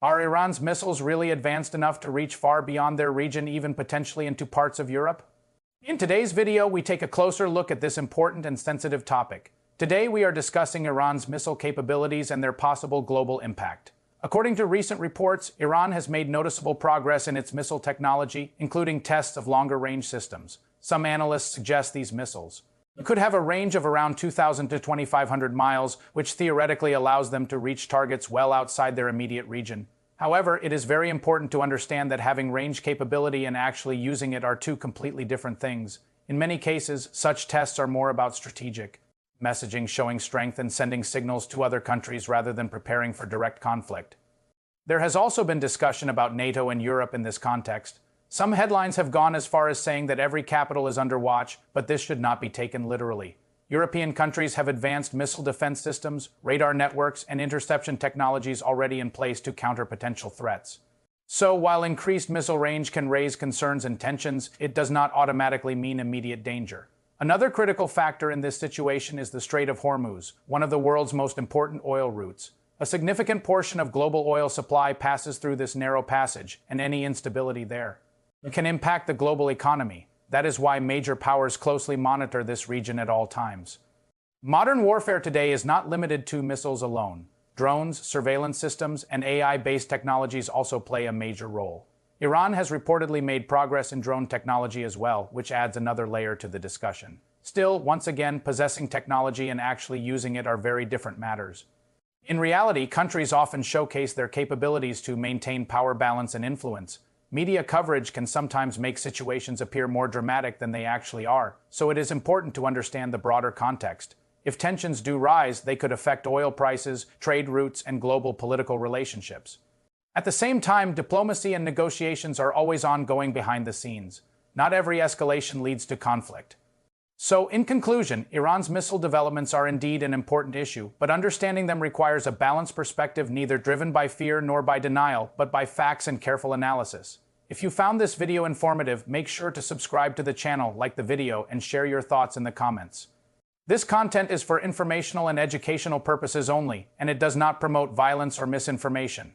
Are Iran's missiles really advanced enough to reach far beyond their region, even potentially into parts of Europe? In today's video, we take a closer look at this important and sensitive topic. Today, we are discussing Iran's missile capabilities and their possible global impact. According to recent reports, Iran has made noticeable progress in its missile technology, including tests of longer-range systems. Some analysts suggest these missiles could have a range of around 2,000 to 2,500 miles, which theoretically allows them to reach targets well outside their immediate region. However, it is very important to understand that having range capability and actually using it are two completely different things. In many cases, such tests are more about strategic messaging, showing strength and sending signals to other countries rather than preparing for direct conflict. There has also been discussion about NATO and Europe in this context. Some headlines have gone as far as saying that every capital is under watch, but this should not be taken literally. European countries have advanced missile defense systems, radar networks, and interception technologies already in place to counter potential threats. So, while increased missile range can raise concerns and tensions, it does not automatically mean immediate danger. Another critical factor in this situation is the Strait of Hormuz, one of the world's most important oil routes. A significant portion of global oil supply passes through this narrow passage, and any instability there can impact the global economy. That is why major powers closely monitor this region at all times. Modern warfare today is not limited to missiles alone. Drones, surveillance systems, and AI-based technologies also play a major role. Iran has reportedly made progress in drone technology as well, which adds another layer to the discussion. Still, once again, possessing technology and actually using it are very different matters. In reality, countries often showcase their capabilities to maintain power balance and influence. Media coverage can sometimes make situations appear more dramatic than they actually are, so it is important to understand the broader context. If tensions do rise, they could affect oil prices, trade routes, and global political relationships. At the same time, diplomacy and negotiations are always ongoing behind the scenes. Not every escalation leads to conflict. So, in conclusion, Iran's missile developments are indeed an important issue, but understanding them requires a balanced perspective, neither driven by fear nor by denial, but by facts and careful analysis. If you found this video informative, make sure to subscribe to the channel, like the video, and share your thoughts in the comments. This content is for informational and educational purposes only, and it does not promote violence or misinformation.